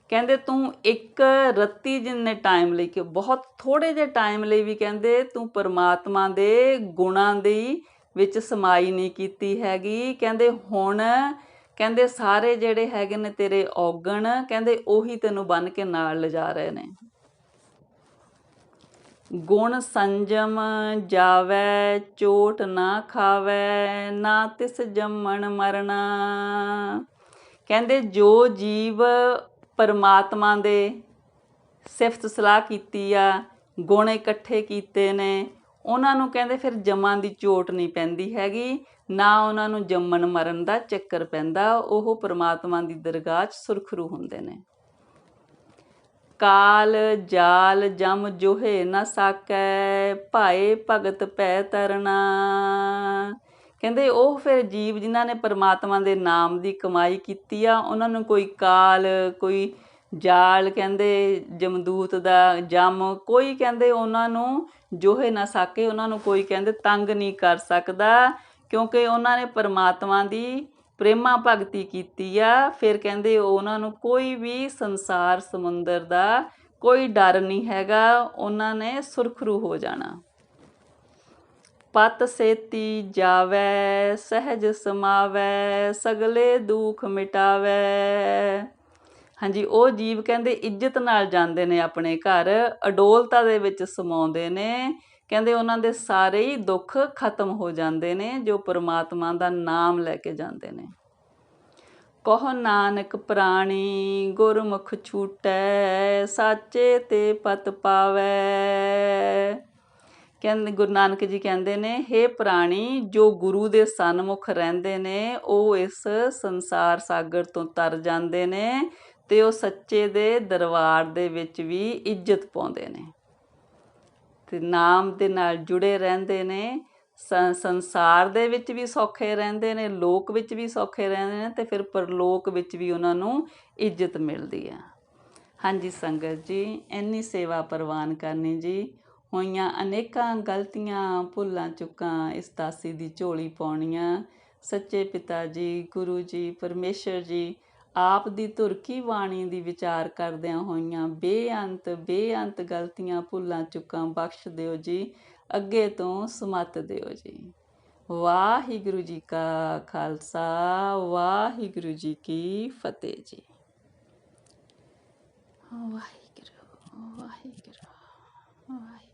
ਕਹਿੰਦੇ ਤੂੰ ਇੱਕ ਰੱਤੀ ਜਿੰਨੇ ਟਾਈਮ ਲਈ, ਕਿ ਬਹੁਤ ਥੋੜ੍ਹੇ ਜਿਹੇ ਟਾਈਮ ਲਈ ਵੀ ਕਹਿੰਦੇ ਤੂੰ ਪਰਮਾਤਮਾ ਦੇ ਗੁਣਾਂ ਦੀ ਵਿੱਚ ਸਮਾਈ ਨਹੀਂ ਕੀਤੀ ਹੈਗੀ। ਕਹਿੰਦੇ ਹੁਣ ਕਹਿੰਦੇ ਸਾਰੇ ਜਿਹੜੇ ਹੈਗੇ ਨੇ ਤੇਰੇ ਔਗਣ, ਕਹਿੰਦੇ ਉਹੀ ਤੈਨੂੰ ਬੰਨ੍ਹ ਕੇ ਨਾਲ ਲਿਜਾ ਰਹੇ ਨੇ। ਗੁਣ ਸੰਜਮ ਜਾਵੈ ਚੋਟ ਨਾ ਖਾਵੈ ਨਾ ਤਿਸ ਜੰਮਣ ਮਰਨਾ। ਕਹਿੰਦੇ ਜੋ ਜੀਵ ਪਰਮਾਤਮਾ ਦੇ ਸਿਫਤ ਸਲਾਹ ਕੀਤੀ ਆ, ਗੁਣ ਇਕੱਠੇ ਕੀਤੇ ਨੇ, ਉਹਨਾਂ ਨੂੰ ਕਹਿੰਦੇ ਫਿਰ ਜਮਾਂ ਦੀ ਚੋਟ ਨਹੀਂ ਪੈਂਦੀ ਹੈਗੀ, ਨਾ ਉਹਨਾਂ ਨੂੰ ਜੰਮਣ ਮਰਨ ਦਾ ਚੱਕਰ ਪੈਂਦਾ। ਉਹ ਪਰਮਾਤਮਾ ਦੀ ਦਰਗਾਹ 'ਚ ਸੁਰਖਰੂ ਹੁੰਦੇ ਨੇ। ਕਾਲ ਜਾਲ ਜਮ ਜੋਹੇ ਨਾ ਸਾਕੈ, ਭਾਏ ਭਗਤ ਭੈ ਤਰਨਾ। ਕਹਿੰਦੇ ਉਹ ਫਿਰ ਜੀਵ ਜਿਨ੍ਹਾਂ ਨੇ ਪਰਮਾਤਮਾ ਦੇ ਨਾਮ ਦੀ ਕਮਾਈ ਕੀਤੀ ਆ, ਉਹਨਾਂ ਨੂੰ ਕੋਈ ਕਾਲ, ਕੋਈ ਜਾਲ, ਕਹਿੰਦੇ ਜਮਦੂਤ ਦਾ ਜਮ, ਕੋਈ ਕਹਿੰਦੇ ਉਹਨਾਂ ਨੂੰ ਜੋਹੇ ਨਾ ਸਾਕੇ, ਉਹਨਾਂ ਨੂੰ ਕੋਈ ਕਹਿੰਦੇ ਤੰਗ ਨਹੀਂ ਕਰ ਸਕਦਾ, ਕਿਉਂਕਿ ਉਹਨਾਂ ਨੇ ਪਰਮਾਤਮਾ ਦੀ ਪ੍ਰੇਮਾ ਭਗਤੀ ਕੀਤੀ ਆ। ਫਿਰ ਕਹਿੰਦੇ ਉਹਨਾਂ ਨੂੰ ਕੋਈ ਵੀ ਸੰਸਾਰ ਸਮੁੰਦਰ ਦਾ ਕੋਈ ਡਰ ਨਹੀਂ ਹੈਗਾ, ਉਹਨਾਂ ਨੇ ਸੁਰਖਰੂ ਹੋ ਜਾਣਾ। ਪਤ ਸੇਤੀ ਜਾਵੈ ਸਹਿਜ ਸਮਾਵੈ, ਸਗਲੇ ਦੁੱਖ ਮਿਟਾਵੈ। ਹਾਂਜੀ, ਉਹ ਜੀਵ ਕਹਿੰਦੇ ਇੱਜ਼ਤ ਨਾਲ ਜਾਂਦੇ ਨੇ ਆਪਣੇ ਘਰ, ਅਡੋਲਤਾ ਦੇ ਵਿੱਚ ਸਮਾਉਂਦੇ ਨੇ। ਕਹਿੰਦੇ ਉਹਨਾਂ ਦੇ ਸਾਰੇ ਹੀ ਦੁੱਖ ਖਤਮ ਹੋ ਜਾਂਦੇ ਨੇ ਜੋ ਪਰਮਾਤਮਾ ਦਾ ਨਾਮ ਲੈ ਕੇ ਜਾਂਦੇ ਨੇ। ਕਹੋ ਨਾਨਕ ਪ੍ਰਾਣੀ ਗੁਰਮੁਖ ਛੂਟੈ, ਸਾਚੇ ਤੇ ਪਤ ਪਾਵੈ। ਕਹਿੰਦੇ ਗੁਰੂ ਨਾਨਕ ਜੀ ਕਹਿੰਦੇ ਨੇ, ਹੇ ਪ੍ਰਾਣੀ, ਜੋ ਗੁਰੂ ਦੇ ਸਨਮੁਖ ਰਹਿੰਦੇ ਨੇ ਉਹ ਇਸ ਸੰਸਾਰ ਸਾਗਰ ਤੋਂ ਤਰ ਜਾਂਦੇ ਨੇ ਤੇ ਉਹ ਸੱਚੇ ਦੇ ਦਰਬਾਰ ਦੇ ਵਿੱਚ ਵੀ ਇੱਜ਼ਤ ਪਾਉਂਦੇ ਨੇ ਤੇ ਨਾਮ ਦੇ ਨਾਲ ਜੁੜੇ ਰਹਿੰਦੇ ਨੇ। ਸੰਸਾਰ ਦੇ ਵਿੱਚ ਵੀ ਸੌਖੇ ਰਹਿੰਦੇ ਨੇ, ਲੋਕ ਵਿੱਚ ਵੀ ਸੌਖੇ ਰਹਿੰਦੇ ਨੇ ਤੇ ਫਿਰ ਪਰਲੋਕ ਵਿੱਚ ਵੀ ਉਹਨਾਂ ਨੂੰ ਇੱਜ਼ਤ ਮਿਲਦੀ ਆ। ਹਾਂਜੀ ਸੰਗਤ ਜੀ, ਇੰਨੀ ਸੇਵਾ ਪ੍ਰਵਾਨ ਕਰਨੀ ਜੀ। ਹੋਈਆਂ ਅਨੇਕਾਂ ਗਲਤੀਆਂ ਭੁੱਲਾਂ ਚੁੱਕਾਂ ਇਸ ਦਾਸੀ ਦੀ ਝੋਲੀ ਪਾਉਣੀਆਂ। ਸੱਚੇ ਪਿਤਾ ਜੀ, ਗੁਰੂ ਜੀ, ਪਰਮੇਸ਼ਰ ਜੀ ਆਪ ਦੀ ਧੁਰ ਕੀ ਬਾਣੀ ਦੀ ਵਿਚਾਰ ਕਰਦਿਆਂ ਹੋਈਆਂ ਬੇਅੰਤ ਗਲਤੀਆਂ ਭੁੱਲਾਂ ਚੁੱਕਾਂ ਬਖਸ਼ ਦਿਓ ਜੀ, ਅੱਗੇ ਤੋਂ ਸਮੱਤ ਦਿਓ ਜੀ। ਵਾਹਿਗੁਰੂ ਜੀ ਕਾ ਖਾਲਸਾ, ਵਾਹਿਗੁਰੂ ਜੀ ਕੀ ਫਤਿਹ ਜੀ। ਵਾਹਿਗੁਰੂ ਵਾਹਿਗੁਰੂ ਵਾਹਿਗੁਰੂ।